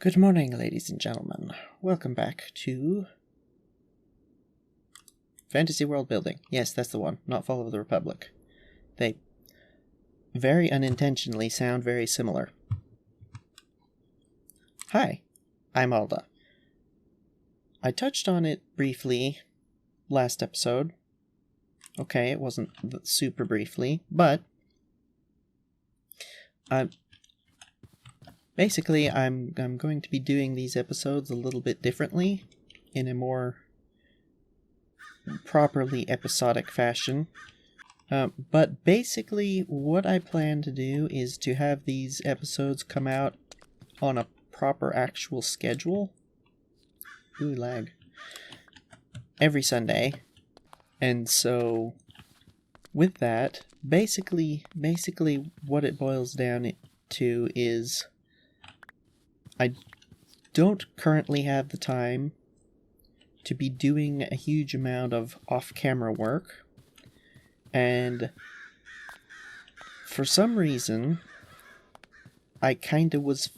Good morning, ladies and gentlemen. Welcome back to Fantasy Worldbuilding. Yes, that's the one, not Fall of the Republic. They very unintentionally sound very similar. Hi, I'm Alda. I touched on it briefly last episode. Okay, it wasn't super briefly, but basically, I'm going to be doing these episodes a little bit differently, in a more properly episodic fashion. But basically, what I plan to do is to have these episodes come out on a proper actual schedule. Ooh, lag. Every Sunday. And so, with that, basically what it boils down to is I don't currently have the time to be doing a huge amount of off-camera work, and for some reason, I kinda was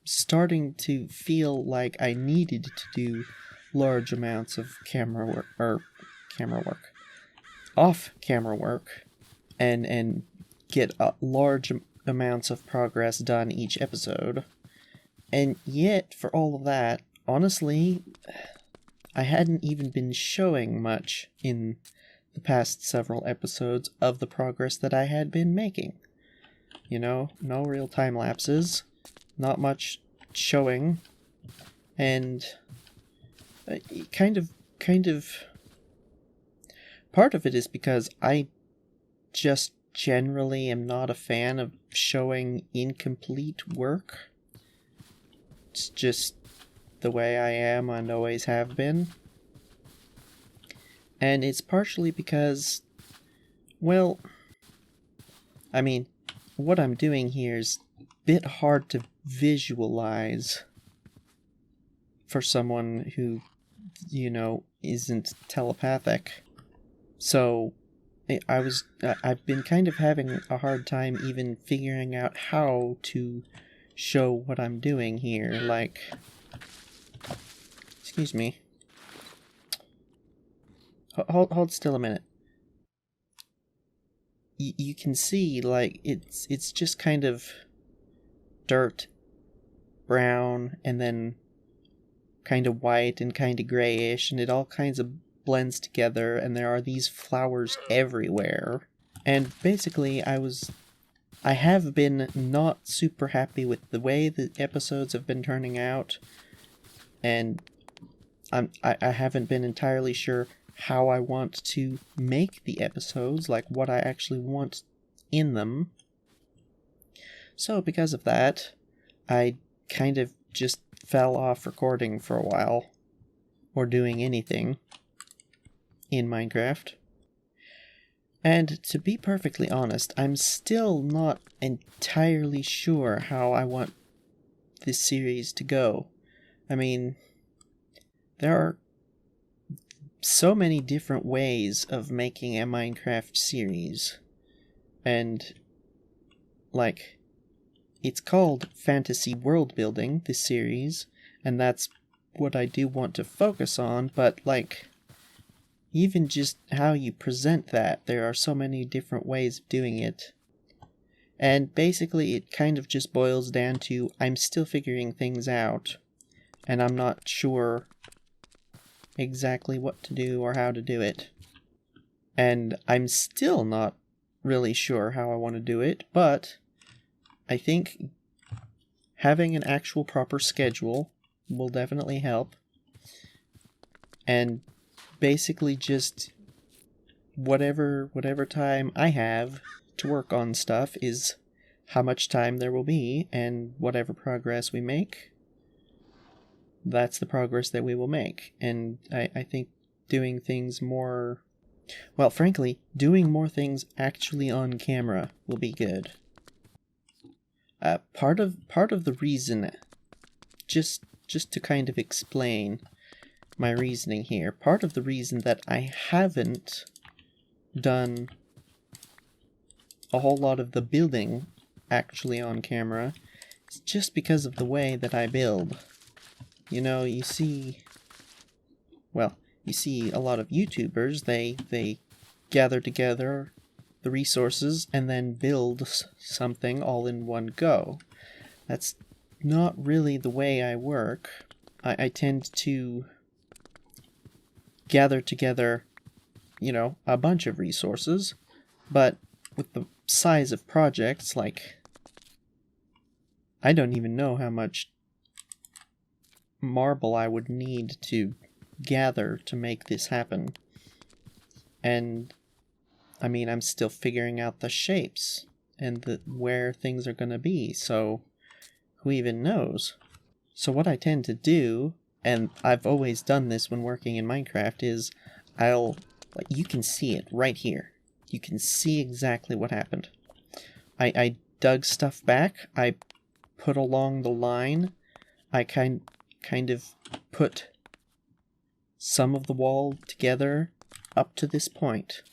starting to feel like I needed to do large amounts of off-camera work, and get large amounts of progress done each episode. And yet, for all of that, honestly, I hadn't even been showing much in the past several episodes of the progress that I had been making. You know, no real time lapses, not much showing, and kind of, part of it is because I just generally am not a fan of showing incomplete work. It's just the way I am and always have been. And it's partially because, well, I mean, what I'm doing here is a bit hard to visualize for someone who, you know, isn't telepathic. So, I've been kind of having a hard time even figuring out how to show what I'm doing here, like, excuse me, hold still a minute. You can see, like, it's just kind of dirt, brown, and then kind of white and kind of grayish, and it all kinds of blends together, and there are these flowers everywhere. And basically, I have been not super happy with the way the episodes have been turning out, and I haven't been entirely sure how I want to make the episodes, like what I actually want in them. So because of that, I kind of just fell off recording for a while, or doing anything in Minecraft. And to be perfectly honest, I'm still not entirely sure how I want this series to go. I mean, there are so many different ways of making a Minecraft series. And, like, it's called Fantasy Worldbuilding, this series, and that's what I do want to focus on, but, like, even just how you present that, there are so many different ways of doing it. And basically it kind of just boils down to, I'm still figuring things out, and I'm not sure exactly what to do or how to do it. And I'm still not really sure how I want to do it, but I think having an actual proper schedule will definitely help. And basically just whatever time I have to work on stuff is how much time there will be, and whatever progress we make, that's the progress that we will make. And I think doing things more, well, frankly, doing more things actually on camera will be good. Part of the reason, just to kind of explain my reasoning here, part of the reason that I haven't done a whole lot of the building actually on camera It's just because of the way that I build. You know, you see a lot of YouTubers, they gather together the resources and then build something all in one go. That's not really the way I work. I tend to gather together, you know, a bunch of resources, but with the size of projects, like, I don't even know how much marble I would need to gather to make this happen. And I mean, I'm still figuring out the shapes and where things are going to be, so who even knows? So what I tend to do, and I've always done this when working in Minecraft, is you can see it right here. You can see exactly what happened. I dug stuff back, I put along the line, I kind of put some of the wall together up to this point.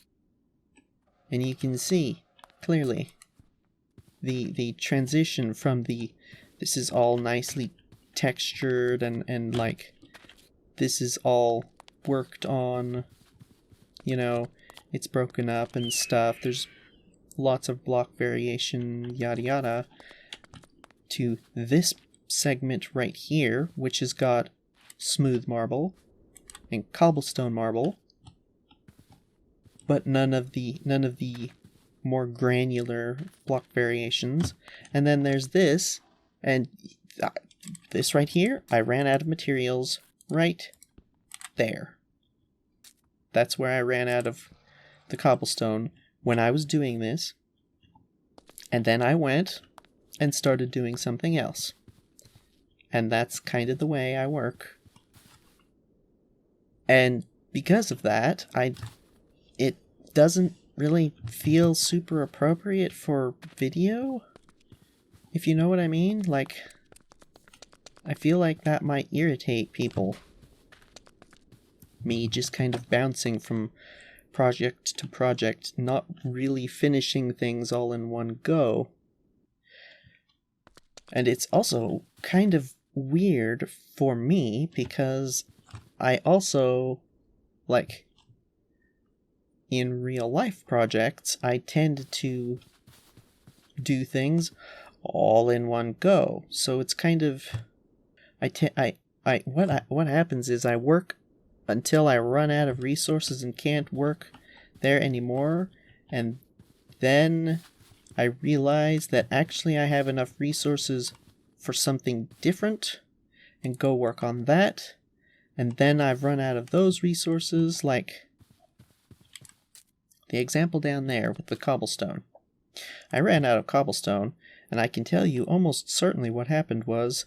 And you can see clearly the transition from this is all nicely textured and like this is all worked on, you know, it's broken up and stuff, there's lots of block variation, yada yada, to this segment right here, which has got smooth marble and cobblestone marble, but none of the more granular block variations. And then there's this, and this right here, I ran out of materials right there. That's where I ran out of the cobblestone when I was doing this. And then I went and started doing something else. And that's kind of the way I work. And because of that, it doesn't really feel super appropriate for video, if you know what I mean. Like, I feel like that might irritate people. Me just kind of bouncing from project to project, not really finishing things all in one go. And it's also kind of weird for me because I also, like, in real life projects, I tend to do things all in one go. So it's kind of, what happens is I work until I run out of resources and can't work there anymore, and then I realize that actually I have enough resources for something different and go work on that, and then I've run out of those resources, like the example down there with the cobblestone. I ran out of cobblestone, and I can tell you almost certainly what happened was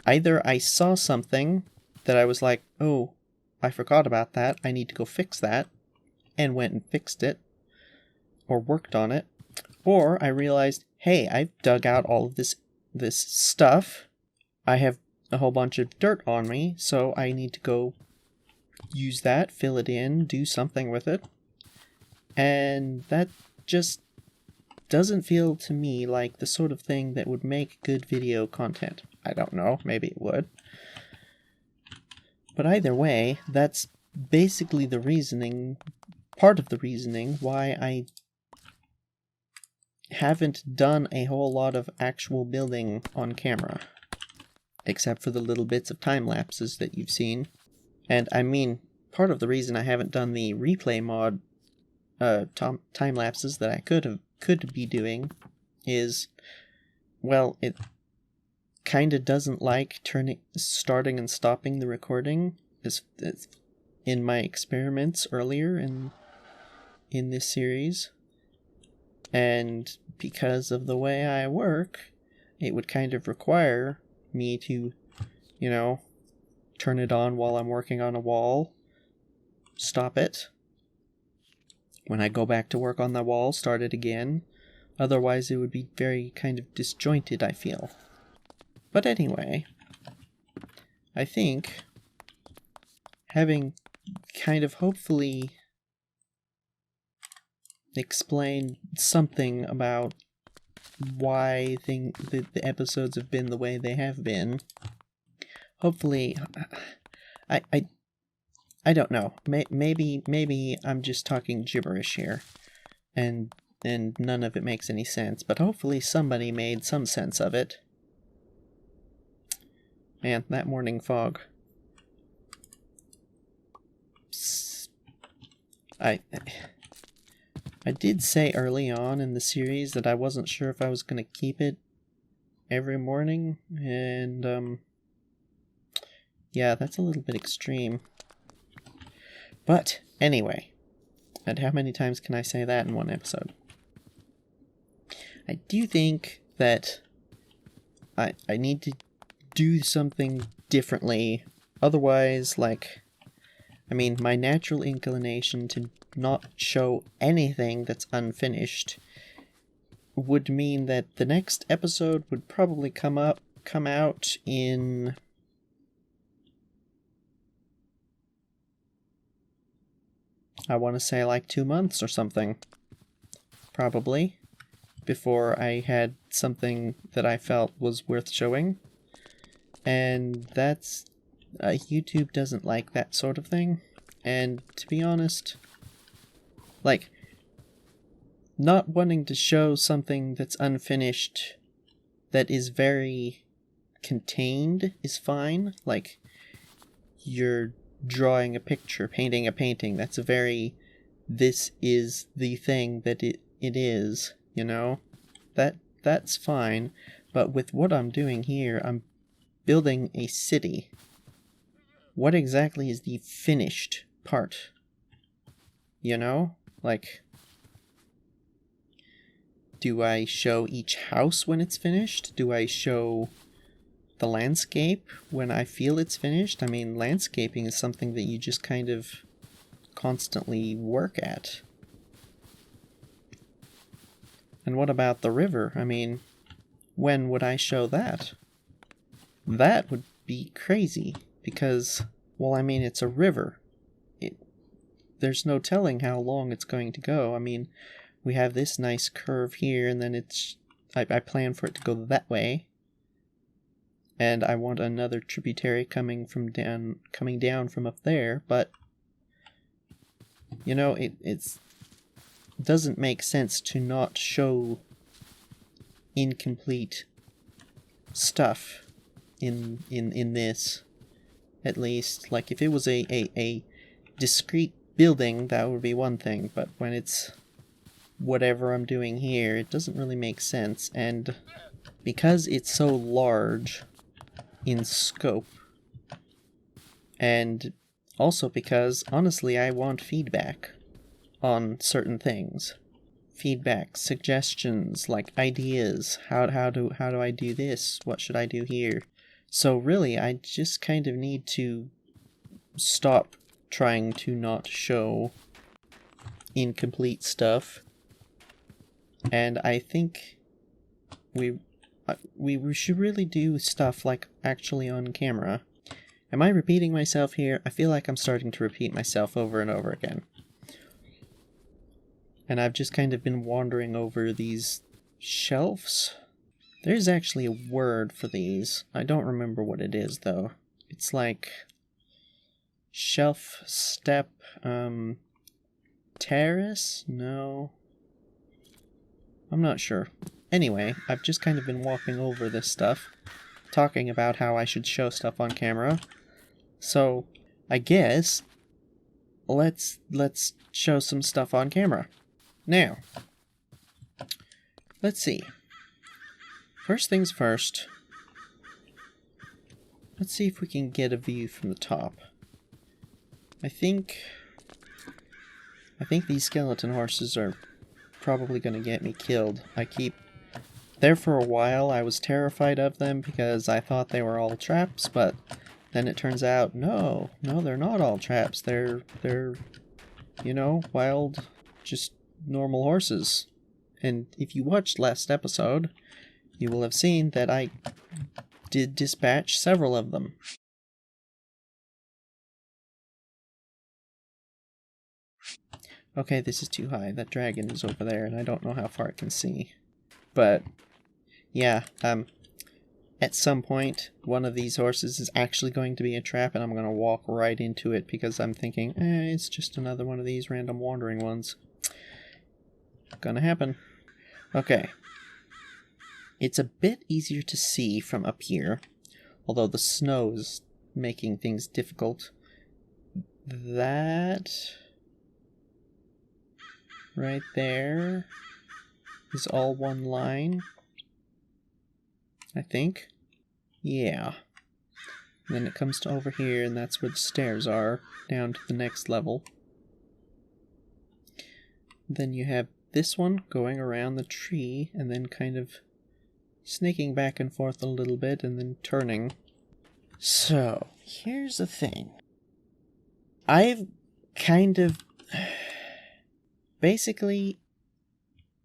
either I saw something that I was like, oh, I forgot about that, I need to go fix that, and went and fixed it, or worked on it, or I realized, hey, I've dug out all of this stuff, I have a whole bunch of dirt on me, so I need to go use that, fill it in, do something with it, and that just doesn't feel to me like the sort of thing that would make good video content. I don't know, maybe it would. But either way, that's basically the reasoning, part of the reasoning, why I haven't done a whole lot of actual building on camera. Except for the little bits of time lapses that you've seen. And I mean, part of the reason I haven't done the replay mod time lapses that I could be doing is, well, it kind of doesn't like starting and stopping the recording as in my experiments earlier in this series, and because of the way I work, it would kind of require me to, you know, turn it on while I'm working on a wall, stop it, when I go back to work on the wall, start it again. Otherwise it would be very kind of disjointed, I feel. But anyway, I think having kind of hopefully explained something about why the episodes have been the way they have been. Hopefully, I don't know. Maybe I'm just talking gibberish here, and none of it makes any sense. But hopefully somebody made some sense of it. Man, that morning fog. I did say early on in the series that I wasn't sure if I was going to keep it every morning, and yeah, that's a little bit extreme. But anyway, and how many times can I say that in one episode? I do think that I need to do something differently. Otherwise, like, I mean, my natural inclination to not show anything that's unfinished would mean that the next episode would probably come out in I want to say like 2 months or something. Probably. Before I had something that I felt was worth showing. And that's... YouTube doesn't like that sort of thing. And to be honest, like, not wanting to show something that's unfinished that is very contained is fine. Like, you're drawing a picture, painting a painting. That's a very, this is the thing that it is, you know? That's fine. But with what I'm doing here, I'm building a city. What exactly is the finished part? You know? Like, do I show each house when it's finished? Do I show the landscape when I feel it's finished? I mean, landscaping is something that you just kind of constantly work at. And what about the river? I mean, when would I show that? That would be crazy, because, well, I mean, it's a river. There's no telling how long it's going to go. I mean, we have this nice curve here, and then I plan for it to go that way. And I want another tributary coming down from up there, but you know, it doesn't make sense to not show incomplete stuff in this, at least. Like, if it was a discrete building, that would be one thing, but when it's whatever I'm doing here, it doesn't really make sense. And because it's so large in scope, and also because, honestly, I want feedback on certain things. Feedback, suggestions, like ideas. How do I do this? What should I do here? So really, I just kind of need to stop trying to not show incomplete stuff. And I think we should really do stuff like actually on camera. Am I repeating myself here? I feel like I'm starting to repeat myself over and over again. And I've just kind of been wandering over these shelves. There's actually a word for these. I don't remember what it is, though. It's like shelf, step, terrace? No. I'm not sure. Anyway, I've just kind of been walking over this stuff, talking about how I should show stuff on camera. So, I guess, let's show some stuff on camera. Now, let's see. First things first, let's see if we can get a view from the top. I think these skeleton horses are probably going to get me killed. There for a while I was terrified of them because I thought they were all traps, but then it turns out, no, they're not all traps. They're, you know, wild, just normal horses. And if you watched last episode, you will have seen that I did dispatch several of them. Okay, this is too high. That dragon is over there, and I don't know how far it can see. But yeah, at some point, one of these horses is actually going to be a trap, and I'm going to walk right into it because I'm thinking, it's just another one of these random wandering ones. Gonna happen. Okay. It's a bit easier to see from up here, although the snow is making things difficult. That right there is all one line, I think. Yeah. And then it comes to over here, and that's where the stairs are, down to the next level. Then you have this one going around the tree, and then kind of snaking back and forth a little bit, and then turning. So, here's the thing. I've kind of... Basically,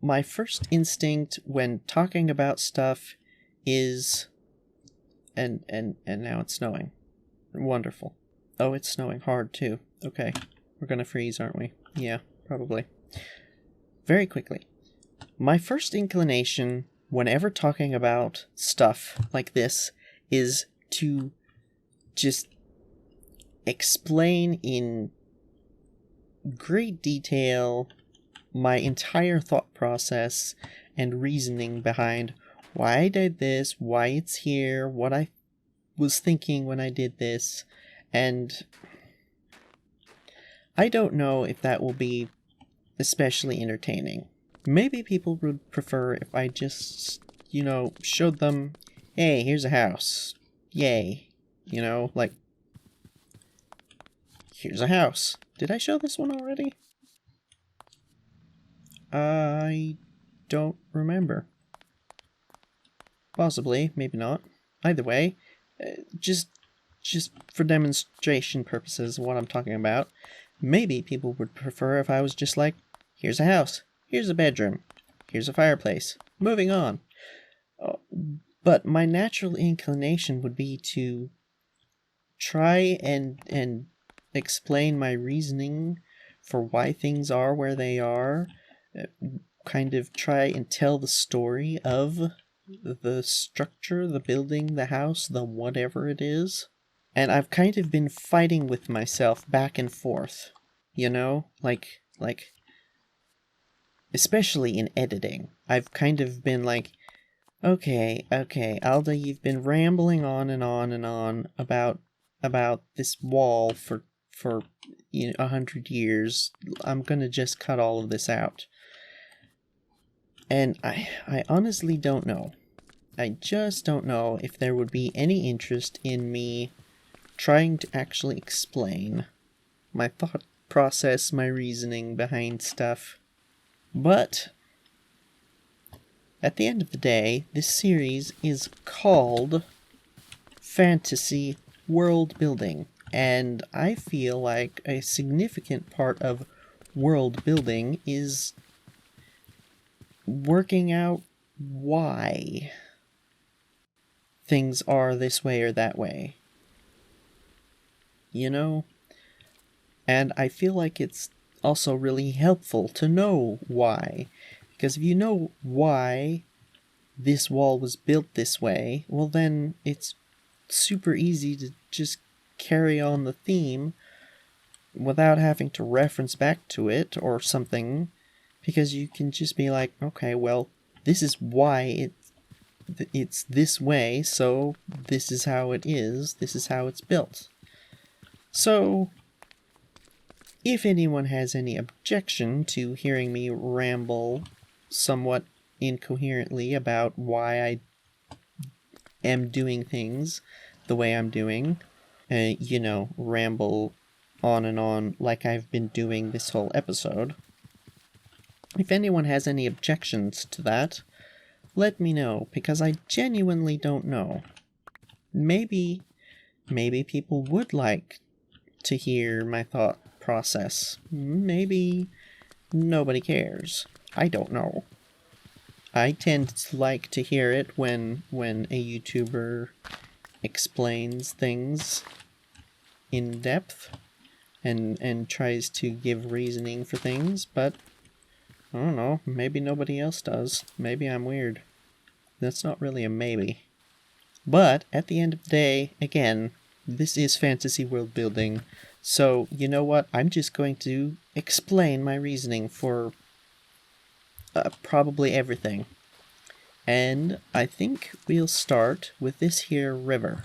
my first instinct when talking about stuff is... And now it's snowing. Wonderful. Oh, it's snowing hard, too. Okay. We're gonna freeze, aren't we? Yeah, probably. Very quickly. My first inclination, whenever talking about stuff like this, is to just explain in great detail my entire thought process and reasoning behind why I did this, why it's here, what I was thinking when I did this, and I don't know if that will be especially entertaining. Maybe people would prefer if I just, showed them, hey, here's a house. Yay. Like, here's a house. Did I show this one already? I don't remember. Possibly, maybe not. Either way, just for demonstration purposes, what I'm talking about, maybe people would prefer if I was just like, here's a house, here's a bedroom, here's a fireplace, moving on. But my natural inclination would be to try and explain my reasoning for why things are where they are, kind of try and tell the story of the structure, the building, the house, the whatever it is. And I've kind of been fighting with myself back and forth, like, especially in editing. I've kind of been like, okay, Alda, you've been rambling on and on and on about this wall for 100 years. I'm gonna just cut all of this out. And I honestly don't know. I just don't know if there would be any interest in me trying to actually explain my thought process, my reasoning behind stuff. But at the end of the day, this series is called Fantasy World Building, and I feel like a significant part of world building is working out why things are this way or that way. And I feel like it's also really helpful to know why. Because if you know why this wall was built this way, well then it's super easy to just carry on the theme without having to reference back to it or something. Because you can just be like, okay, well, this is why it's this way, so this is how it is, this is how it's built. So, if anyone has any objection to hearing me ramble somewhat incoherently about why I am doing things the way I'm doing, ramble on and on like I've been doing this whole episode, if anyone has any objections to that, let me know, because I genuinely don't know. Maybe people would like to hear my thought process. Maybe nobody cares. I don't know. I tend to like to hear it when a YouTuber explains things in depth and tries to give reasoning for things, but I don't know, maybe nobody else does. Maybe I'm weird. That's not really a maybe. But, at the end of the day, again, this is fantasy world building, so you know what? I'm just going to explain my reasoning for probably everything. And I think we'll start with this here river.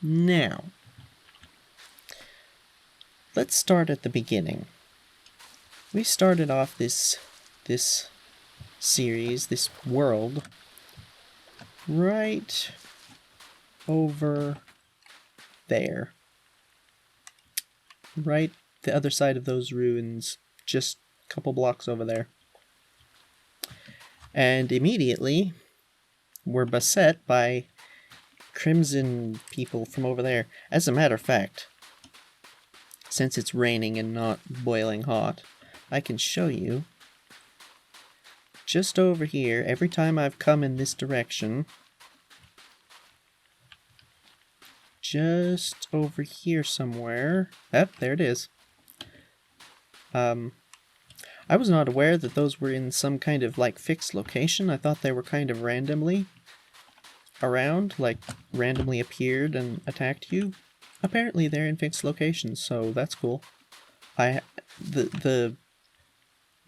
Now, let's start at the beginning. We started off this series, this world, right over there. Right the other side of those ruins, just a couple blocks over there. And immediately, we're beset by crimson people from over there. As a matter of fact, since it's raining and not boiling hot, I can show you just over here, every time I've come in this direction, just over here somewhere. Yep, there it is. I was not aware that those were in some kind of like fixed location. I thought they were kind of randomly around, like randomly appeared and attacked you. Apparently they're in fixed locations, so that's cool.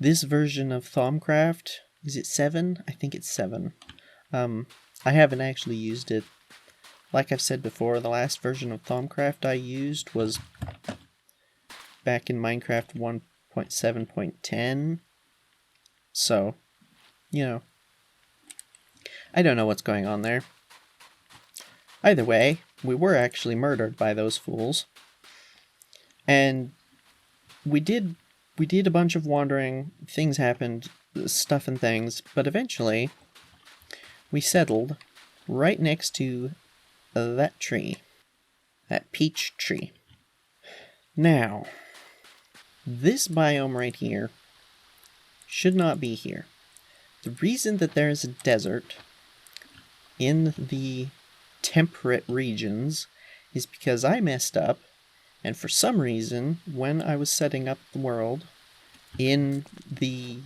This version of Thaumcraft, is it 7? I think it's 7. I haven't actually used it. Like I've said before, the last version of Thaumcraft I used was back in Minecraft 1.7.10. So, you know, I don't know what's going on there. Either way, we were actually murdered by those fools. And we did a bunch of wandering, things happened, stuff and things, but eventually we settled right next to that tree. That peach tree. Now, this biome right here should not be here. The reason that there is a desert in the temperate regions is because I messed up, and for some reason, when I was setting up the world in the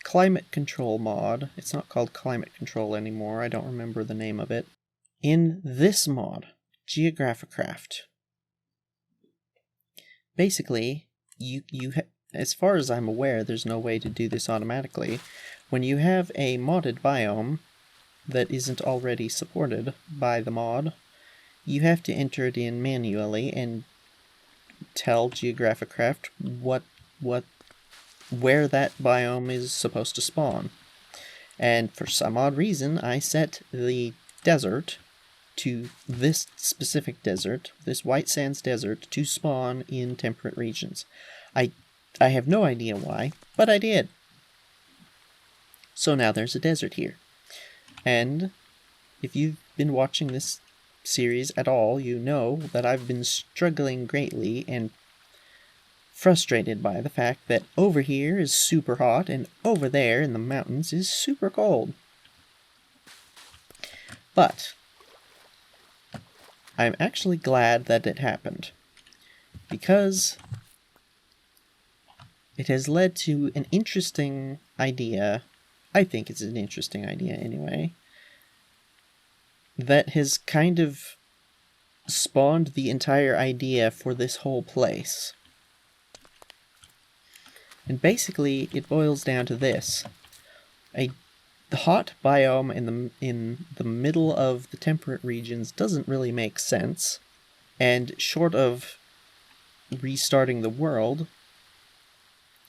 climate control mod, it's not called climate control anymore, I don't remember the name of it, in this mod, AgriCraft, basically, as far as I'm aware, there's no way to do this automatically. When you have a modded biome that isn't already supported by the mod, you have to enter it in manually and tell AgriCraft where that biome is supposed to spawn. And for some odd reason, I set the desert to this specific desert, this White Sands desert, to spawn in temperate regions. I have no idea why, but I did. So now there's a desert here. And if you've been watching this series at all, you know that I've been struggling greatly and frustrated by the fact that over here is super hot and over there in the mountains is super cold. But I'm actually glad that it happened, because it has led to an interesting idea. I think it's an interesting idea anyway, that has kind of spawned the entire idea for this whole place. And basically, it boils down to this. The hot biome in the middle of the temperate regions doesn't really make sense, and short of restarting the world,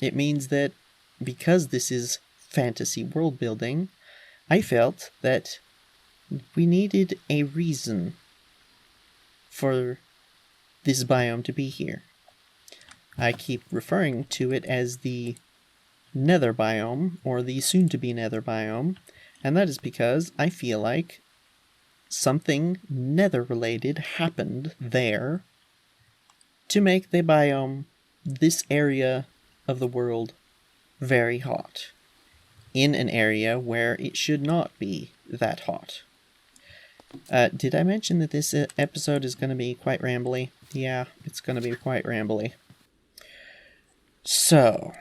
it means that because this is fantasy world building, I felt that we needed a reason for this biome to be here. I keep referring to it as the Nether biome, or the soon-to-be Nether biome, and that is because I feel like something Nether-related happened there to make the biome, this area of the world, very hot, in an area where it should not be that hot. Did I mention that this episode is going to be quite rambly? Yeah, it's going to be quite rambly. So,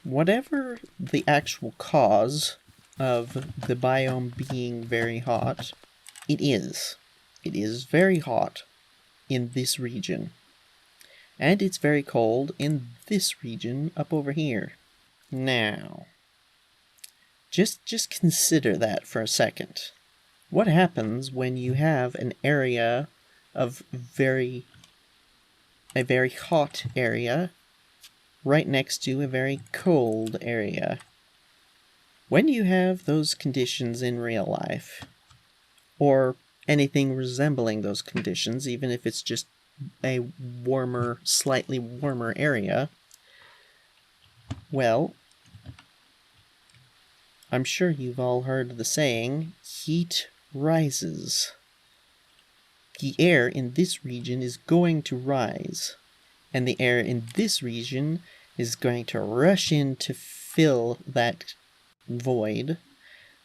whatever the actual cause of the biome being very hot, it is. It is very hot in this region. And it's very cold in this region up over here. Now, just consider that for a second. What happens when you have an area of a very hot area right next to a very cold area? When you have those conditions in real life, or anything resembling those conditions, even if it's just a warmer, slightly warmer area, well, I'm sure you've all heard the saying, heat rises. The air in this region is going to rise, and the air in this region is going to rush in to fill that void.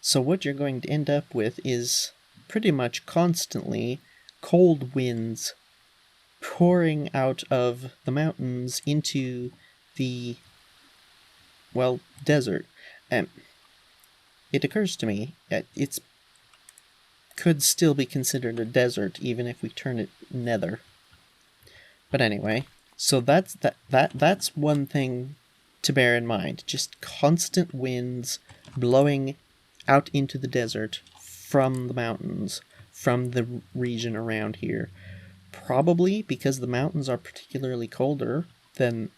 So what you're going to end up with is pretty much constantly cold winds pouring out of the mountains into the, well, desert. It occurs to me that it's could still be considered a desert even if we turn it nether. But anyway, so that's one thing to bear in mind. Just constant winds blowing out into the desert from the mountains, from the region around here. Probably because the mountains are particularly colder than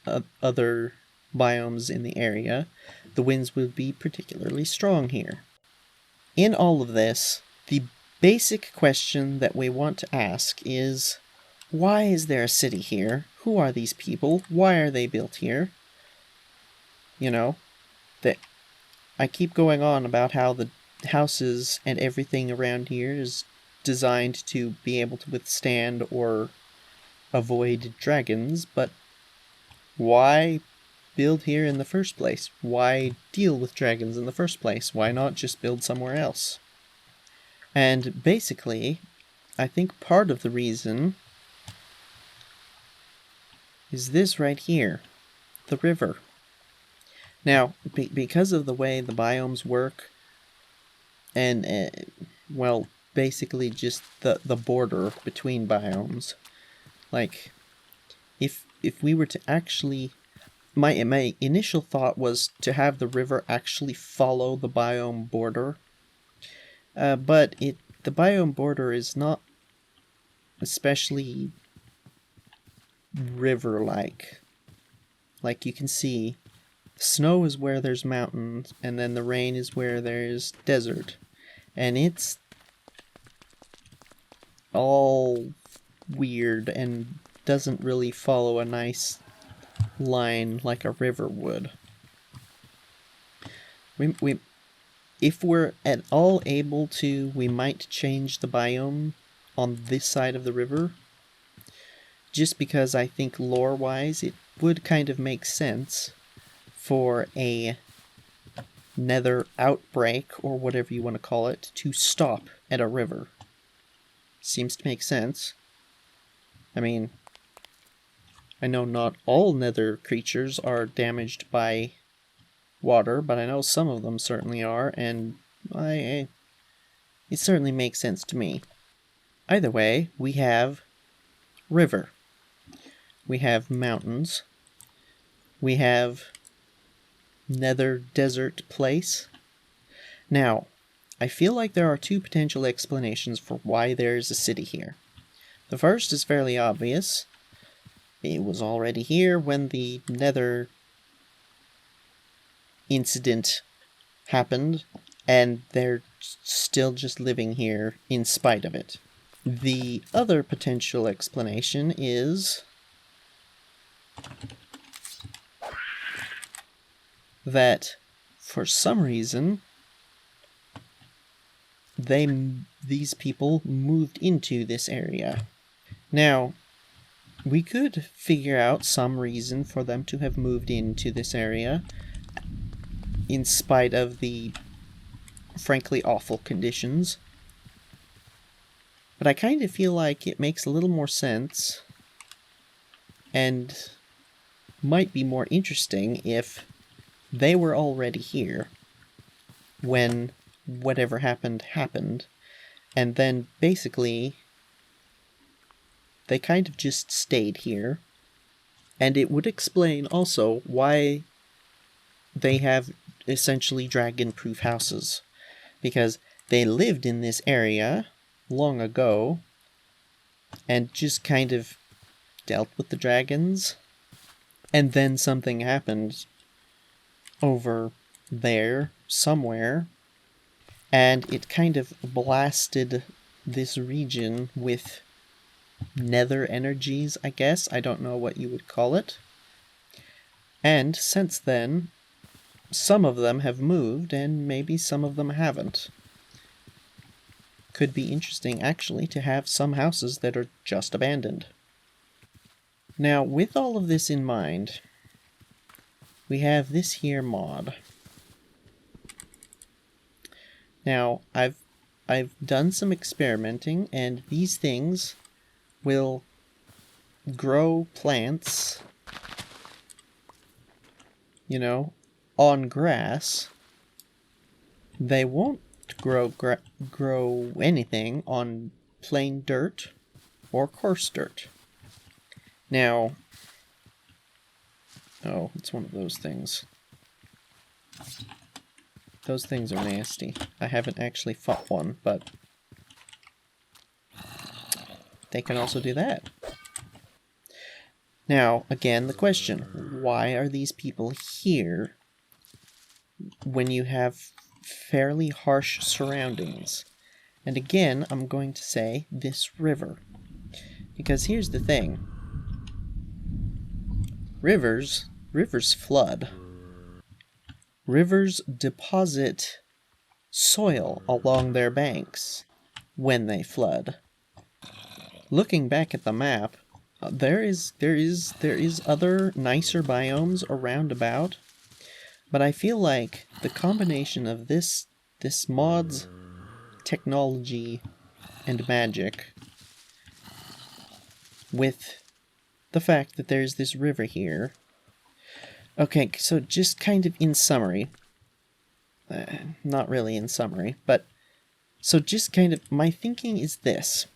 other biomes in the area, the winds would be particularly strong here. In all of this, the basic question that we want to ask is, why is there a city here? Who are these people? Why are they built here? You know, that I keep going on about how the houses and everything around here is designed to be able to withstand or avoid dragons, but why build here in the first place? Why deal with dragons in the first place? Why not just build somewhere else? And basically, I think part of the reason is this right here, the river. Now, because of the way the biomes work, and, well, basically just the border between biomes, like, if we were to actually... My initial thought was to have the river actually follow the biome border, but the biome border is not especially river-like. Like you can see, snow is where there's mountains, and then the rain is where there's desert. And it's all weird and doesn't really follow a nice line like a river would. If we're at all able to, we might change the biome on this side of the river, just because I think lore-wise it would kind of make sense for a nether outbreak, or whatever you want to call it, to stop at a river. Seems to make sense. I mean, I know not all nether creatures are damaged by water, but I know some of them certainly are, and it certainly makes sense to me. Either way, we have river. We have mountains. We have nether desert place. Now, I feel like there are two potential explanations for why there is a city here. The first is fairly obvious. It was already here when the nether incident happened, and they're still just living here in spite of it. The other potential explanation is that for some reason these people moved into this area. Now, we could figure out some reason for them to have moved into this area in spite of the frankly awful conditions. But I kind of feel like it makes a little more sense and might be more interesting if they were already here when whatever happened, and then basically they kind of just stayed here, and it would explain also why they have essentially dragon-proof houses, because they lived in this area long ago and just kind of dealt with the dragons, and then something happened over there somewhere, and it kind of blasted this region with nether energies, I guess. I don't know what you would call it. And since then, some of them have moved, and maybe some of them haven't. Could be interesting, actually, to have some houses that are just abandoned. Now, with all of this in mind, we have this here mod. Now, I've done some experimenting, and these things will grow plants, you know, on grass. They won't grow anything on plain dirt or coarse dirt. Now, oh, it's one of those things. Those things are nasty. I haven't actually fought one, but they can also do that. Now, again, the question, why are these people here when you have fairly harsh surroundings? And again, I'm going to say this river. Because here's the thing. Rivers flood. Rivers deposit soil along their banks when they flood. Looking back at the map, there is other nicer biomes around about, but I feel like the combination of this mod's technology and magic with the fact that there's this river here. Okay, so just kind of in summary, not really in summary, but so just kind of, my thinking is this.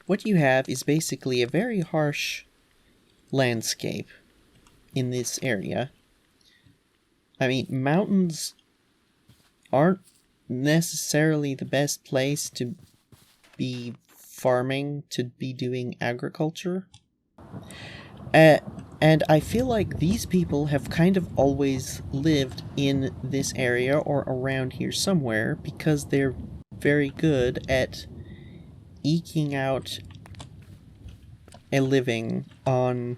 What you have is basically a very harsh landscape in this area. I mean, mountains aren't necessarily the best place to be farming, to be doing agriculture. And I feel like these people have kind of always lived in this area or around here somewhere because they're very good at eking out a living on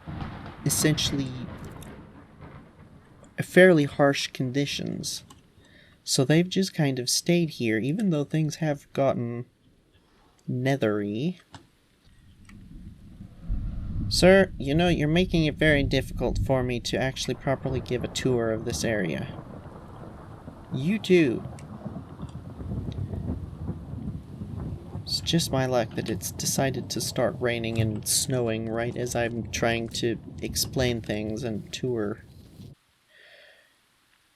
essentially fairly harsh conditions. So they've just kind of stayed here, even though things have gotten nethery. Sir, you know, you're making it very difficult for me to actually properly give a tour of this area. You too. It's just my luck that it's decided to start raining and snowing right as I'm trying to explain things and tour.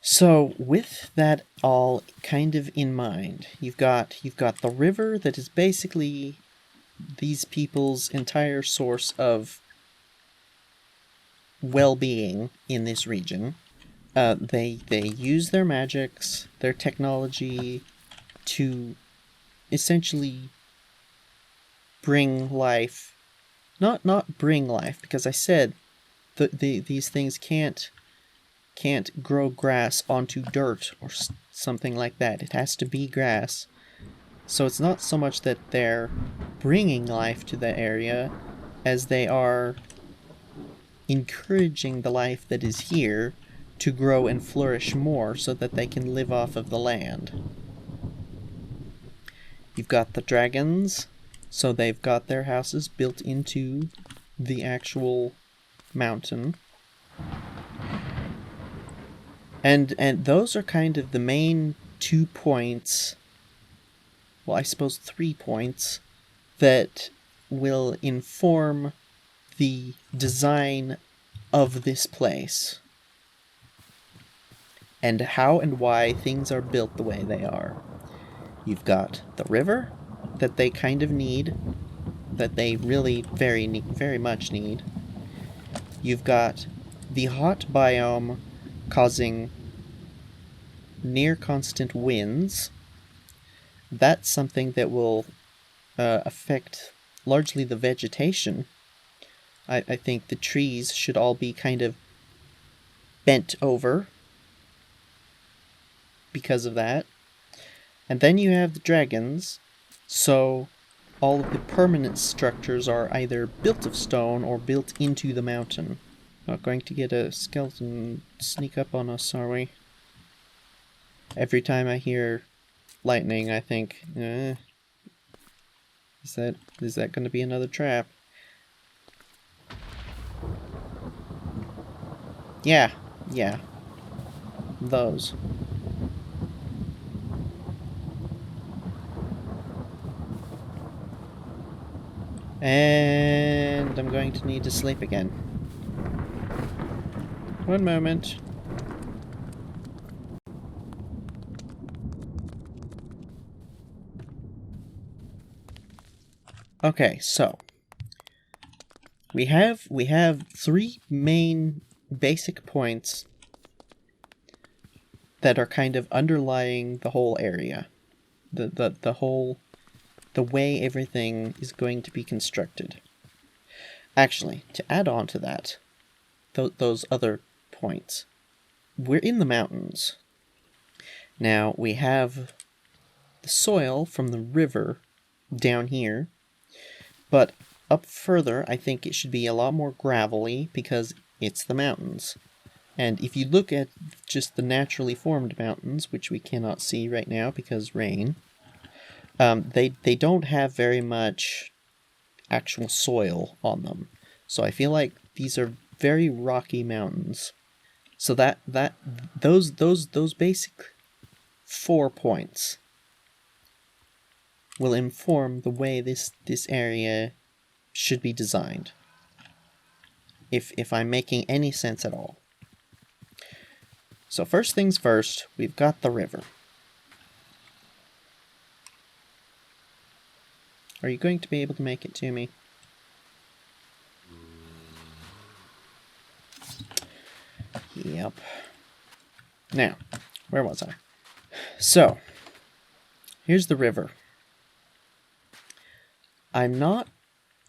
So, with that all kind of in mind, you've got the river that is basically these people's entire source of well-being in this region. They use their magics, their technology to essentially bring life, not bring life, because I said these things can't grow grass onto dirt or something like that. It has to be grass. So it's not so much that they're bringing life to the area as they are encouraging the life that is here to grow and flourish more so that they can live off of the land. You've got the dragons, so they've got their houses built into the actual mountain. And those are kind of the main 2 points, well, I suppose 3 points, that will inform the design of this place. and how and why things are built the way they are. You've got the river that they kind of need, that they really very much need. You've got the hot biome causing near constant winds. That's something that will affect largely the vegetation. I think the trees should all be kind of bent over because of that. And then you have the dragons, so all of the permanent structures are either built of stone or built into the mountain. Not going to get a skeleton sneak up on us, are we? Every time I hear lightning, I think, is that going to be another trap? Yeah. Those. And I'm going to need to sleep again. One moment. Okay, so we have 3 main basic points that are kind of underlying the whole area. The way everything is going to be constructed. Actually, to add on to that, those other points, we're in the mountains. Now, we have the soil from the river down here, but up further, I think it should be a lot more gravelly because it's the mountains. And if you look at just the naturally formed mountains, which we cannot see right now because rain, they don't have very much actual soil on them. So I feel like these are very rocky mountains. So those basic 4 points will inform the way this area should be designed. If I'm making any sense at all. So first things first, we've got the river. Are you going to be able to make it to me? Yep. Now, where was I? So, here's the river. I'm not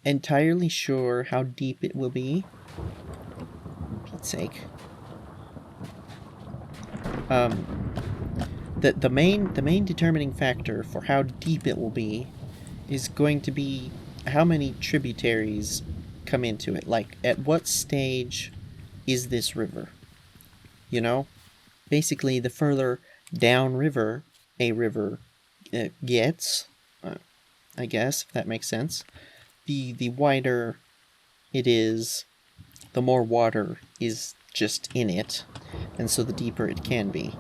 entirely sure how deep it will be. For Pete's sake. The main determining factor for how deep it will be is going to be how many tributaries come into it. Like, at what stage is this river? You know? Basically, the further downriver a river gets, I guess, if that makes sense, the wider it is, the more water is just in it, and so the deeper it can be.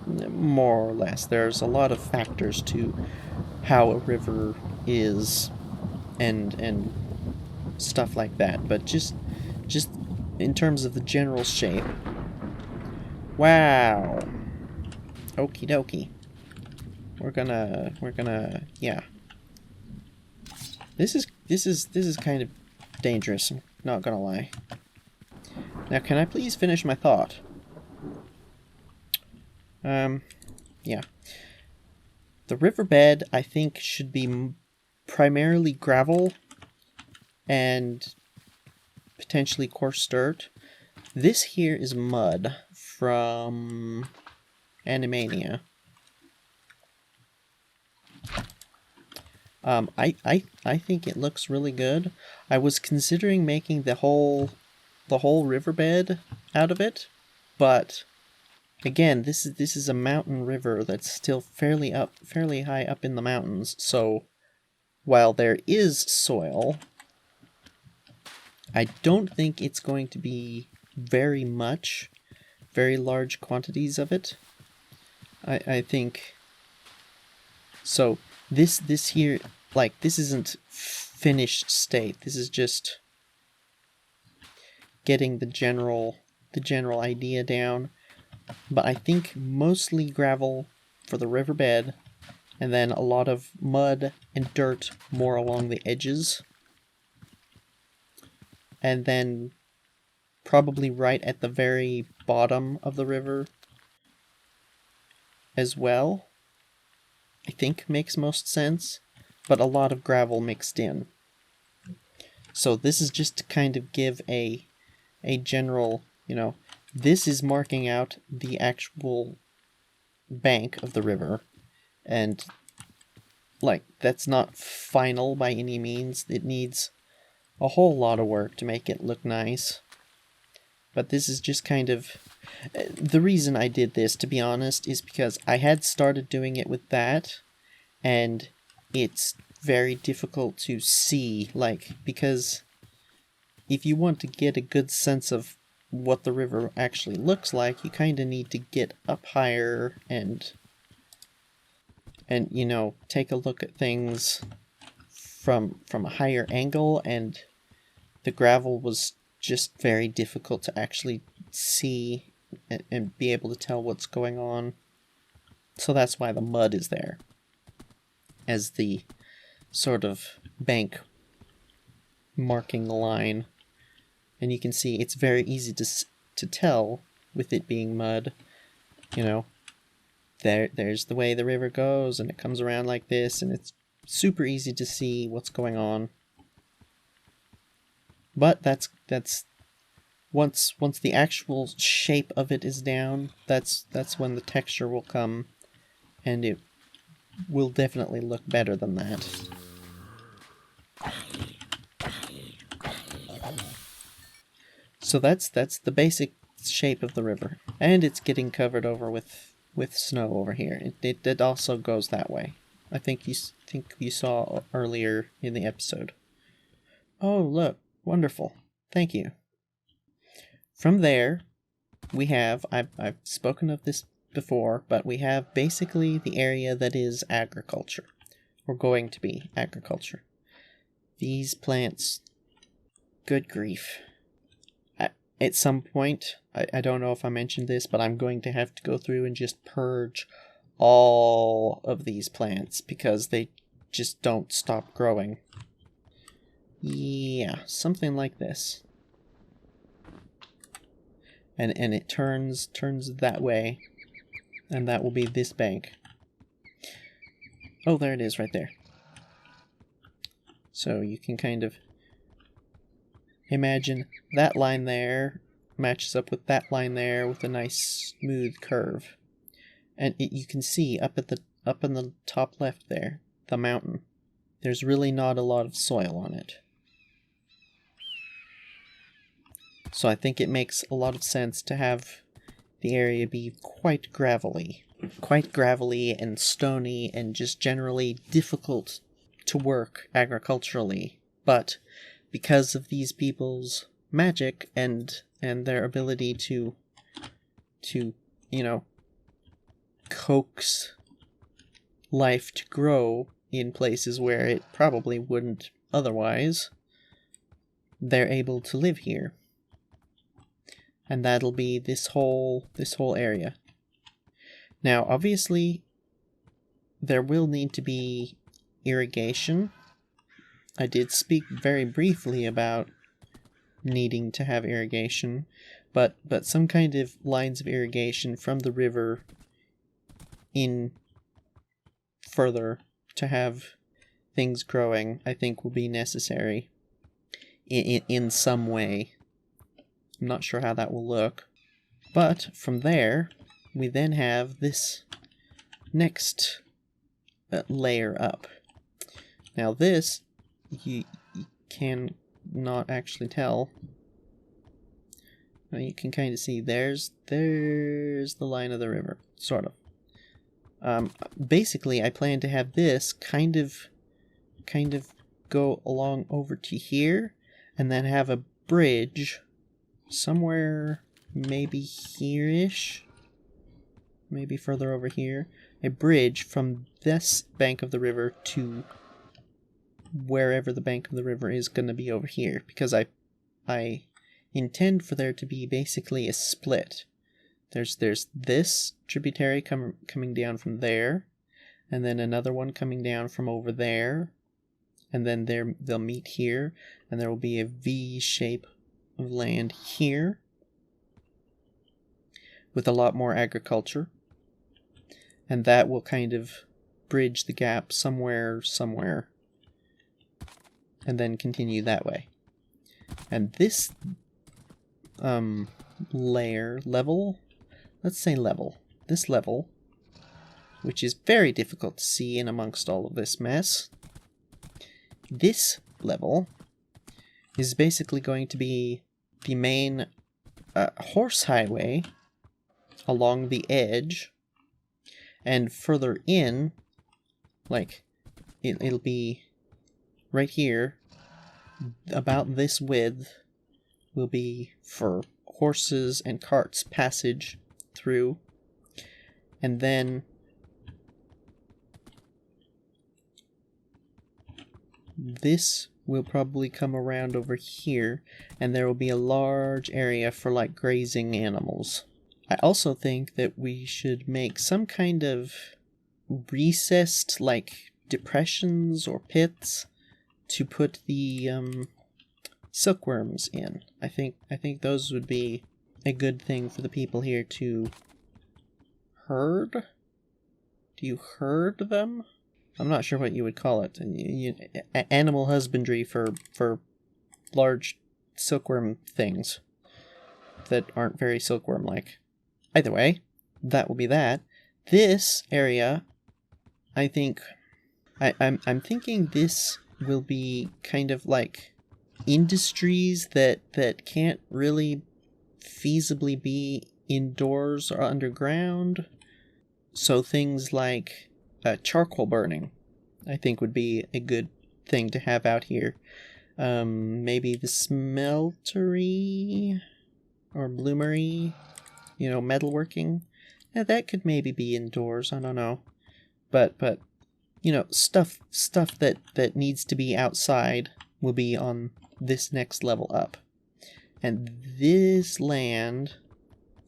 More or less. There's a lot of factors to how a river is and stuff like that, but just in terms of the general shape. Wow. Okie dokie. We're gonna yeah. This is kind of dangerous, I'm not gonna lie. Now, can I please finish my thought? Yeah. The riverbed, I think, should be primarily gravel and potentially coarse dirt. This here is mud from Animania. I think it looks really good. I was considering making the whole riverbed out of it, but again, this is a mountain river that's still fairly high up in the mountains. So while there is soil, I don't think it's going to be very large quantities of it. I think so. This here, like, this isn't finished state. This is just getting the general idea down. but I think mostly gravel for the riverbed, and then a lot of mud and dirt more along the edges. And then probably right at the very bottom of the river as well. I think makes most sense, but a lot of gravel mixed in. So this is just to kind of give a general, this is marking out the actual bank of the river, and that's not final by any means. It needs a whole lot of work to make it look nice. But this is just kind of... The reason I did this, to be honest, is because I had started doing it with that, and it's very difficult to see, because if you want to get a good sense of what the river actually looks like, you kind of need to get up higher and take a look at things from a higher angle, and the gravel was just very difficult to actually see and be able to tell what's going on. So that's why the mud is there as the sort of bank marking the line. And you can see it's very easy to tell with it being mud. There's the way the river goes, and it comes around like this, and it's super easy to see what's going on. But that's once the actual shape of it is down, that's when the texture will come, and it will definitely look better than that. So that's the basic shape of the river, and it's getting covered over with snow over here. It also goes that way. I think you saw earlier in the episode. Oh, look, wonderful. Thank you. From there, we have, I've spoken of this before, but we have basically the area that is agriculture, or going to be agriculture. These plants, good grief. At some point, I don't know if I mentioned this, but I'm going to have to go through and just purge all of these plants, because they just don't stop growing. Yeah, something like this. And it turns that way, and that will be this bank. Oh, there it is right there. So you can kind of imagine that line there matches up with that line there with a nice smooth curve. And you can see up in the top left there, the mountain. There's really not a lot of soil on it. So I think it makes a lot of sense to have the area be quite gravelly and stony and just generally difficult to work agriculturally. But because of these people's magic and their ability to coax life to grow in places where it probably wouldn't otherwise, they're able to live here. And that'll be this whole area. Now, obviously, there will need to be irrigation. I did speak very briefly about needing to have irrigation, but some kind of lines of irrigation from the river in further to have things growing, I think will be necessary in some way. I'm not sure how that will look. But from there, we then have this next layer up. Now this, you can not actually tell. Now you can kind of see there's the line of the river, sort of. Basically, I plan to have this kind of go along over to here, and then have a bridge somewhere maybe here-ish, maybe further over here, a bridge from this bank of the river to wherever the bank of the river is going to be over here, because I intend for there to be basically a split. There's this tributary coming down from there, and then another one coming down from over there, and then they'll meet here, and there will be a V shape of land here with a lot more agriculture, and that will kind of bridge the gap somewhere, and then continue that way. And this this level, which is very difficult to see in amongst all of this mess, this level is basically going to be the main horse highway along the edge, and further in, like, it'll be right here, about this width, will be for horses and carts passage through, and then this will probably come around over here, and there will be a large area for like grazing animals. I also think that we should make some kind of recessed like depressions or pits to put the silkworms in. I think those would be a good thing for the people here to herd. Do you herd them? I'm not sure what you would call it. Animal husbandry for large silkworm things that aren't very silkworm-like. Either way, that will be that. This area, I think, I'm thinking this will be kind of like industries that can't really feasibly be indoors or underground. So things like charcoal burning, I think, would be a good thing to have out here. Maybe the smeltery or bloomery, metalworking. Yeah, that could maybe be indoors. I don't know, but stuff that needs to be outside will be on this next level up, and this land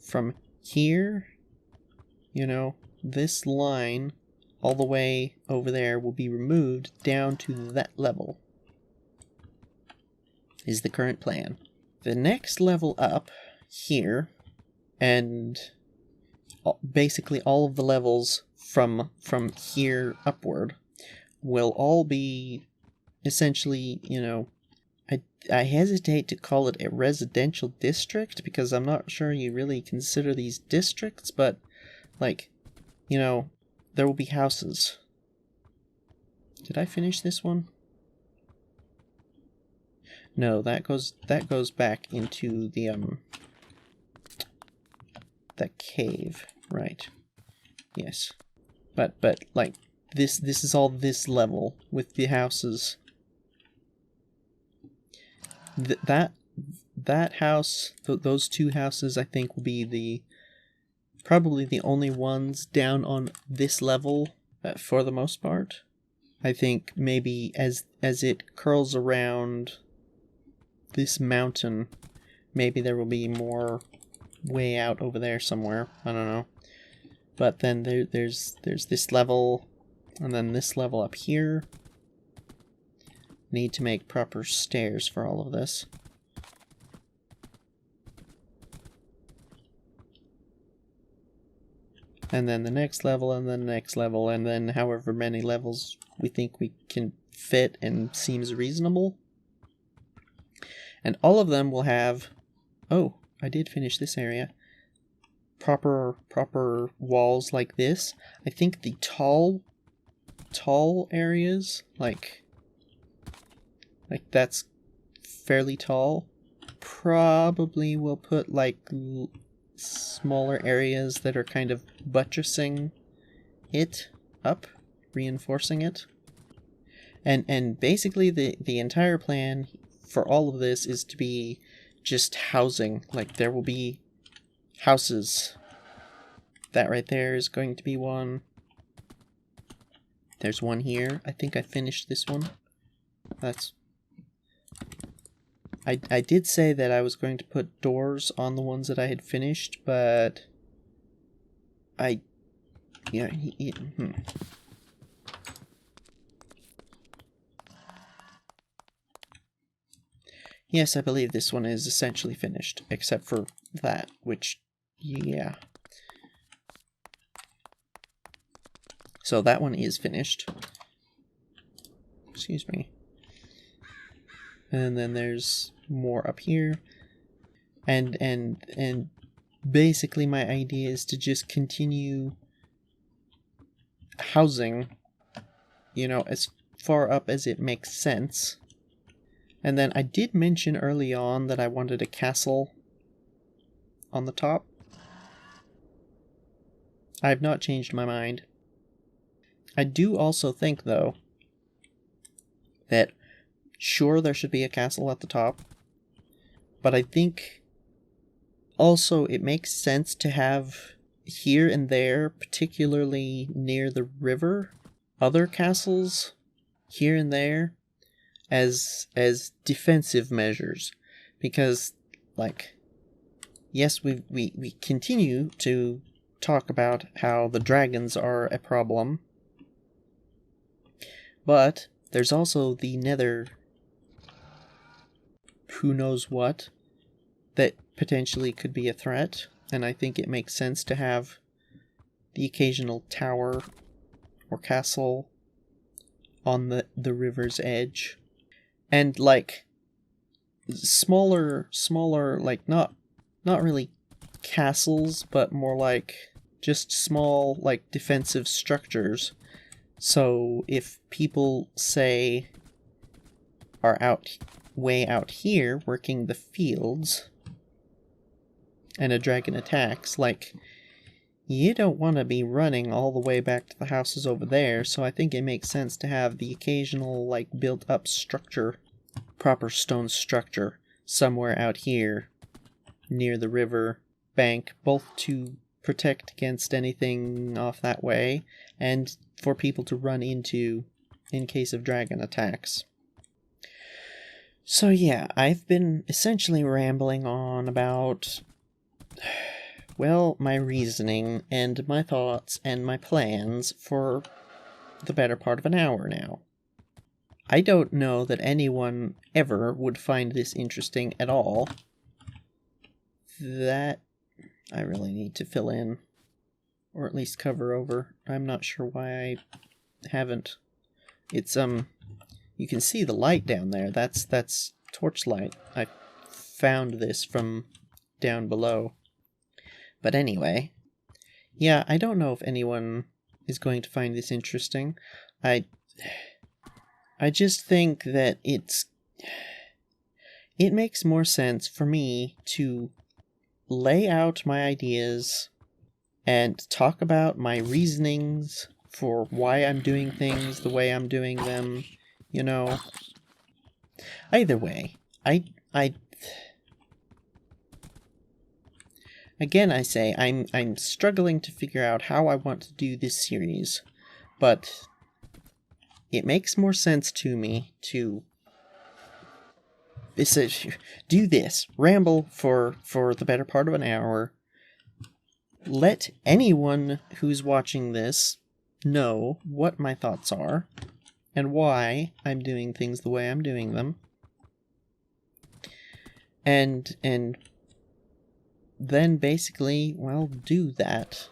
from here, this line all the way over there will be removed down to that level, is the current plan. The next level up here, and basically all of the levels from here upward, will all be essentially, I hesitate to call it a residential district, because I'm not sure you really consider these districts, but, like, there will be houses. Did I finish this one? No, that goes back into the that cave, right? Yes, but like this is all this level with the houses. That house, those two houses, I think will be probably the only ones down on this level for the most part. I think maybe as it curls around this mountain, maybe there will be more way out over there somewhere. I don't know. But then there's this level, and then this level up here. Need to make proper stairs for all of this. And then the next level, and then the next level, and then however many levels we think we can fit and seems reasonable. And all of them will have... Oh, I did finish this area. Proper walls like this. I think the tall areas, like that's fairly tall. Probably will put like smaller areas that are kind of buttressing it up, reinforcing it. And basically the entire plan for all of this is to be just housing. Like, there will be houses. That right there is going to be one. There's one here. I think I finished this one. I did say that I was going to put doors on the ones that I had finished, but Yeah, Yes, I believe this one is essentially finished, except for that, which, yeah. So that one is finished. Excuse me. And then there's more up here. And basically my idea is to just continue housing, you know, as far up as it makes sense. And then I did mention early on that I wanted a castle on the top. I have not changed my mind. I do also think, though, that sure, there should be a castle at the top, but I think also it makes sense to have here and there, particularly near the river, other castles here and there as defensive measures, because, like, yes, we continue to talk about how the dragons are a problem, but there's also the Nether who knows what that potentially could be a threat, and I think it makes sense to have the occasional tower or castle on the river's edge. And, like, smaller, like, not really castles, but more like just small, like, defensive structures. So if people, say, are way out here working the fields, and a dragon attacks, like, you don't want to be running all the way back to the houses over there, so I think it makes sense to have the occasional, like, built-up structure, proper stone structure, somewhere out here, near the river bank, both to protect against anything off that way, and for people to run into in case of dragon attacks. So yeah, I've been essentially rambling on about, well, my reasoning and my thoughts and my plans for the better part of an hour now. I don't know that anyone ever would find this interesting at all. That I really need to fill in, or at least cover over. I'm not sure why I haven't. It's, you can see the light down there. That's torchlight. I found this from down below. But anyway, yeah, I don't know if anyone is going to find this interesting. I just think that it makes more sense for me to lay out my ideas and talk about my reasonings for why I'm doing things the way I'm doing them, you know. Either way, again, I say, I'm struggling to figure out how I want to do this series, but it makes more sense to me to do this, ramble for the better part of an hour, let anyone who's watching this know what my thoughts are, and why I'm doing things the way I'm doing them, and then basically, well, do that.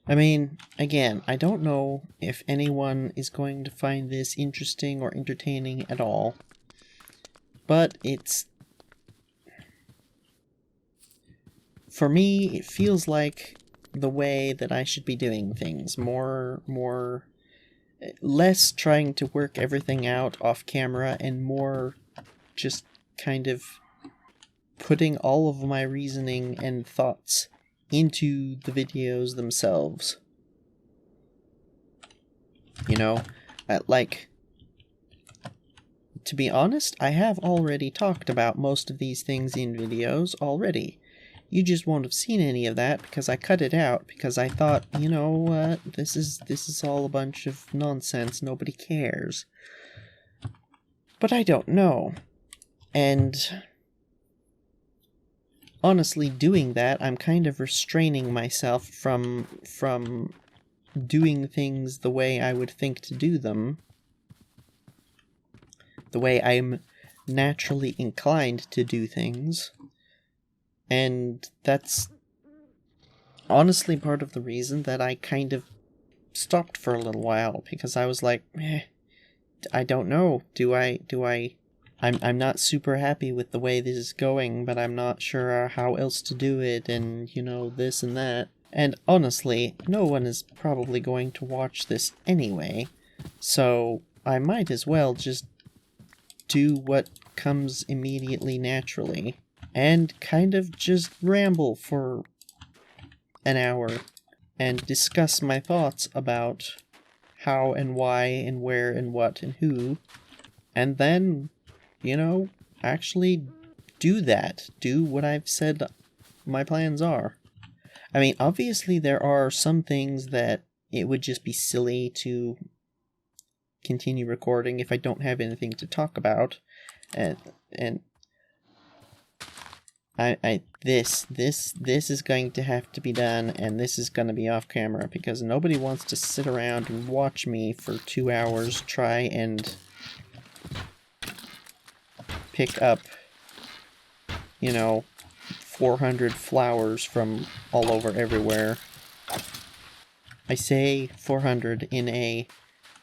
I mean, again, I don't know if anyone is going to find this interesting or entertaining at all, but it's... for me, it feels like the way that I should be doing things. Less trying to work everything out off camera, and more just kind of putting all of my reasoning and thoughts into the videos themselves. You know, like, to be honest, I have already talked about most of these things in videos already. You just won't have seen any of that because I cut it out, because I thought, you know what, this is all a bunch of nonsense, nobody cares. But I don't know. And honestly, doing that, I'm kind of restraining myself from doing things the way I would think to do them. The way I'm naturally inclined to do things. And that's honestly part of the reason that I kind of stopped for a little while, because I was like, I don't know. I'm not super happy with the way this is going, but I'm not sure how else to do it, and, this and that. And honestly, no one is probably going to watch this anyway, so I might as well just do what comes immediately naturally, and kind of just ramble for an hour, and discuss my thoughts about how and why and where and what and who, and then, actually do that. Do what I've said my plans are. I mean, obviously there are some things that it would just be silly to continue recording if I don't have anything to talk about, and this is going to have to be done, and this is going to be off camera, because nobody wants to sit around and watch me for 2 hours try and pick up, 400 flowers from all over everywhere. I say 400 in a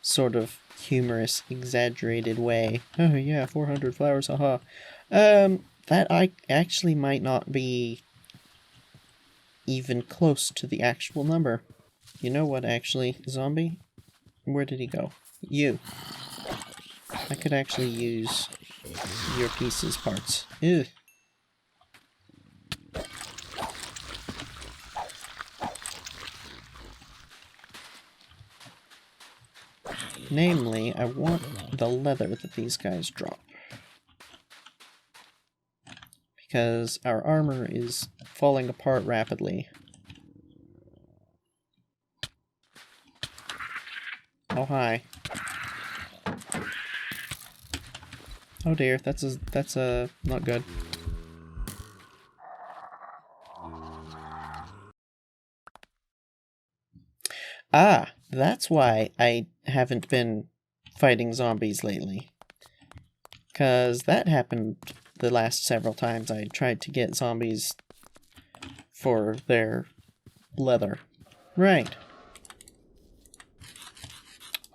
sort of humorous, exaggerated way. Oh yeah, 400 flowers, haha. That I actually might not be even close to the actual number. You know what, actually, zombie? Where did he go? You. I could actually use your pieces parts. Ew. Namely, I want the leather that these guys drop. Because our armor is falling apart rapidly. Oh, hi. Oh dear, that's not good. Ah, that's why I haven't been fighting zombies lately. 'Cause that happened the last several times I tried to get zombies for their leather. Right.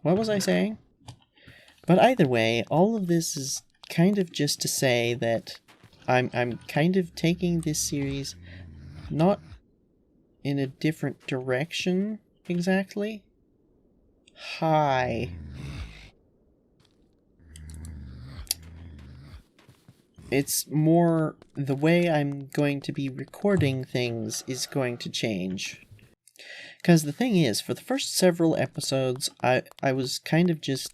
What was I saying? But either way, all of this is kind of just to say that I'm kind of taking this series not in a different direction exactly. Hi. It's more the way I'm going to be recording things is going to change. Because the thing is, for the first several episodes, I was kind of just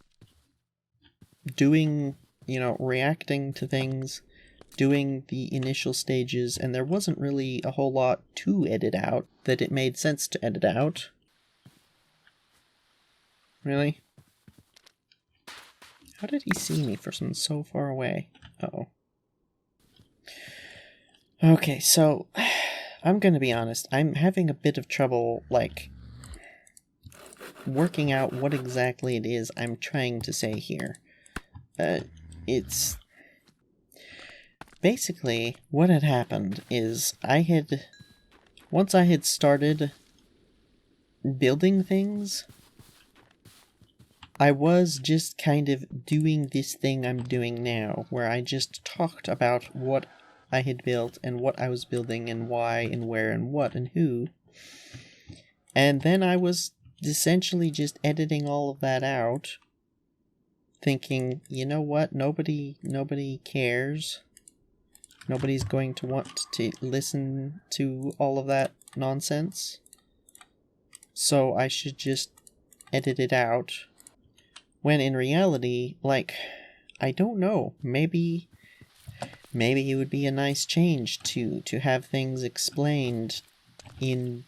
doing, reacting to things, doing the initial stages, and there wasn't really a whole lot to edit out that it made sense to edit out. Really? How did he see me from so far away? Uh-oh. Okay, so I'm gonna be honest, I'm having a bit of trouble, working out what exactly it is I'm trying to say here. It's... Basically, what had happened is once I had started building things, I was just kind of doing this thing I'm doing now, where I just talked about what I had built and what I was building and why and where and what and who. And then I was essentially just editing all of that out, thinking, you know what, nobody cares. Nobody's going to want to listen to all of that nonsense. So I should just edit it out. When in reality, I don't know, maybe it would be a nice change to have things explained in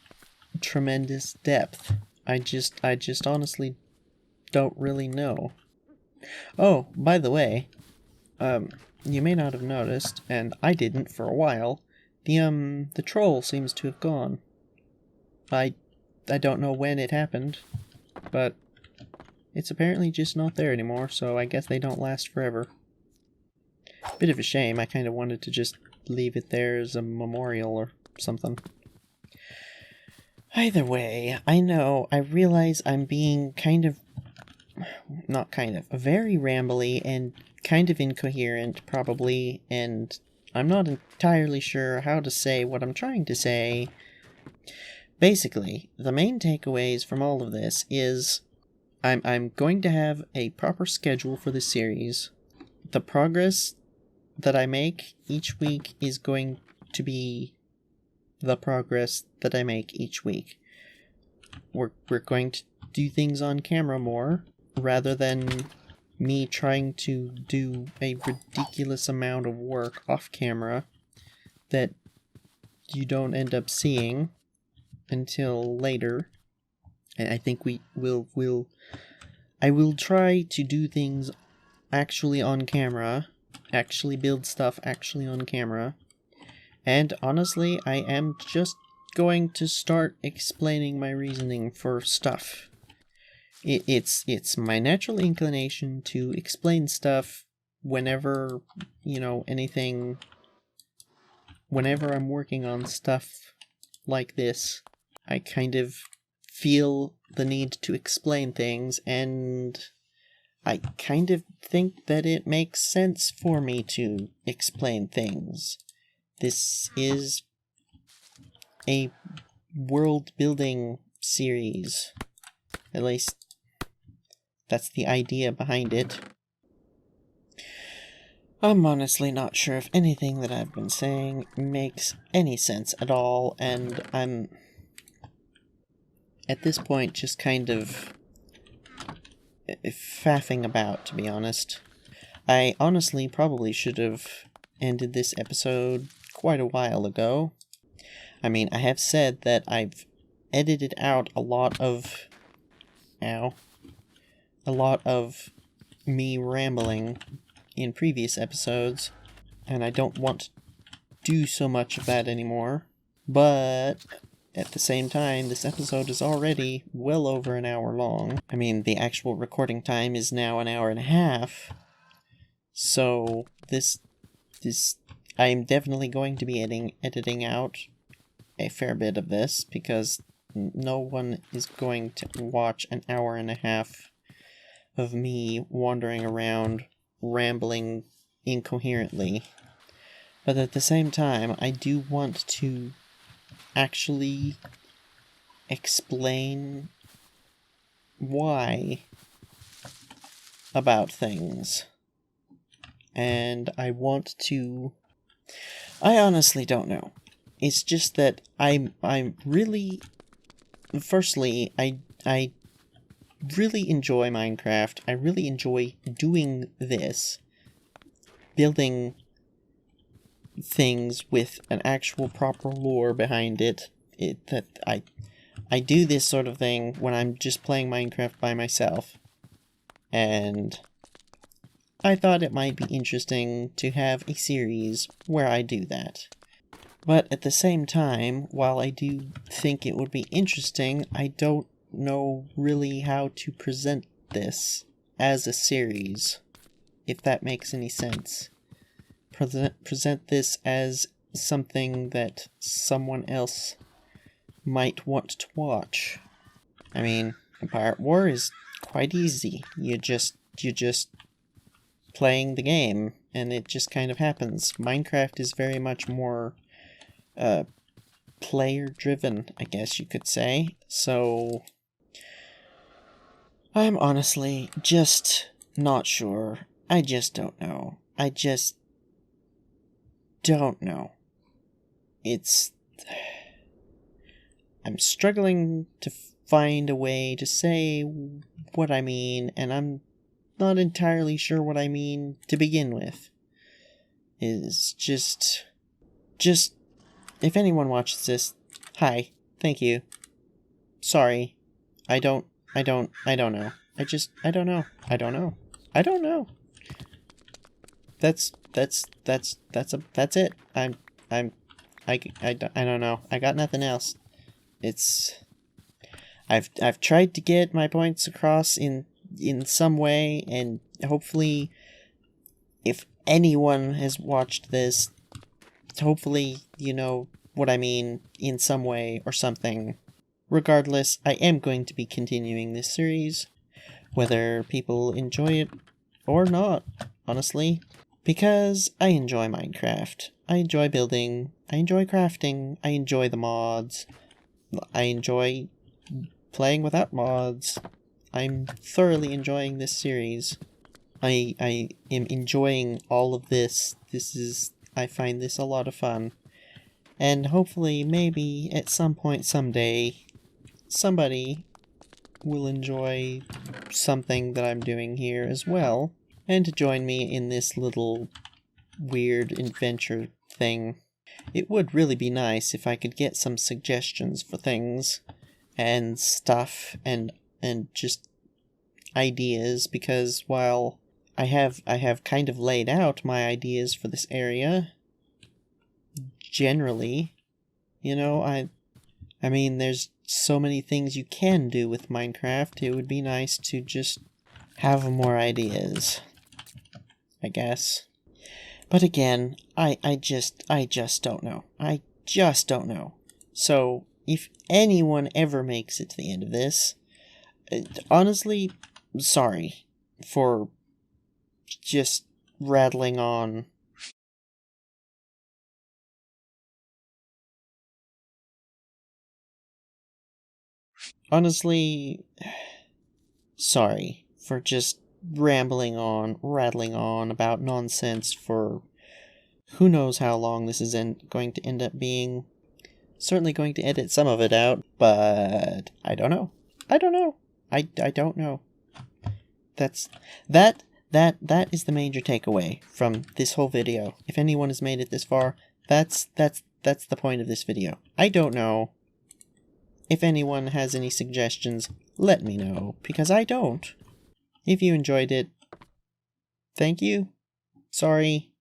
tremendous depth. I just honestly don't really know. Oh, by the way, you may not have noticed, and I didn't for a while, The troll seems to have gone. I don't know when it happened, but it's apparently just not there anymore, so I guess they don't last forever. Bit of a shame, I kind of wanted to just leave it there as a memorial or something. Either way, I realize I'm being very rambly and kind of incoherent, probably, and I'm not entirely sure how to say what I'm trying to say. Basically, the main takeaways from all of this is I'm going to have a proper schedule for this series. The progress that I make each week is going to be the progress that I make each week. We're going to do things on camera more, rather than me trying to do a ridiculous amount of work off camera that you don't end up seeing until later. And I think I will try to do things actually on camera, actually build stuff actually on camera. And honestly, I am just going to start explaining my reasoning for stuff. It's my natural inclination to explain stuff whenever, whenever I'm working on stuff like this. I kind of feel the need to explain things, and I kind of think that it makes sense for me to explain things. This is a world building series. At least that's the idea behind it. I'm honestly not sure if anything that I've been saying makes any sense at all, and I'm at this point just kind of faffing about, to be honest. I honestly probably should have ended this episode quite a while ago. I mean, I have said that I've edited out a lot of me rambling in previous episodes, and I don't want to do so much of that anymore. But at the same time, this episode is already well over an hour long. I mean, the actual recording time is now an hour and a half. So I'm definitely going to be editing out a fair bit of this, because no one is going to watch an hour and a half of me wandering around, rambling incoherently. But at the same time, I do want to actually explain why about things. And I honestly don't know. It's just that I'm really... Firstly, I really enjoy Minecraft. I really enjoy doing this. Building things with an actual proper lore behind it. I do this sort of thing when I'm just playing Minecraft by myself. And I thought it might be interesting to have a series where I do that. But at the same time, while I do think it would be interesting, I don't know really how to present this as a series, if that makes any sense. Present this as something that someone else might want to watch. I mean, Empire at War is quite easy. You're just playing the game, and it just kind of happens. Minecraft is very much more player-driven, I guess you could say. So I'm honestly just not sure. I just don't know. I just don't know. I'm struggling to find a way to say what I mean, and I'm not entirely sure what I mean to begin with. It's just if anyone watches this, hi, thank you. Sorry. I don't know. I don't know. That's it. I don't know. I got nothing else. I've tried to get my points across in some way, and hopefully, if anyone has watched this, hopefully you know what I mean in some way or something. Regardless, I am going to be continuing this series, whether people enjoy it or not, honestly, because I enjoy Minecraft. I enjoy building, I enjoy crafting, I enjoy the mods, I enjoy playing without mods. I'm thoroughly enjoying this series. I am enjoying all of this. I find this a lot of fun. And hopefully, maybe, at some point someday, somebody will enjoy something that I'm doing here as well, and to join me in this little weird adventure thing. It would really be nice if I could get some suggestions for things and stuff and just ideas, because while I have kind of laid out my ideas for this area generally, you know, I mean, there's so many things you can do with Minecraft. It would be nice to just have more ideas, I guess. But again, I just don't know. I just don't know. So, if anyone ever makes it to the end of this, honestly, sorry for just rattling on. Honestly, sorry for just rattling on about nonsense for who knows how long this is going to end up being. Certainly going to edit some of it out, but I don't know. I don't know. I don't know. That is the major takeaway from this whole video. If anyone has made it this far, that's the point of this video. I don't know. If anyone has any suggestions, let me know, because I don't. If you enjoyed it, thank you. Sorry.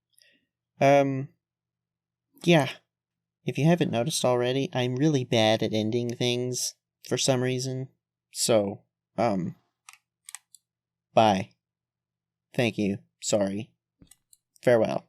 Yeah. If you haven't noticed already, I'm really bad at ending things for some reason. So, bye. Thank you. Sorry. Farewell.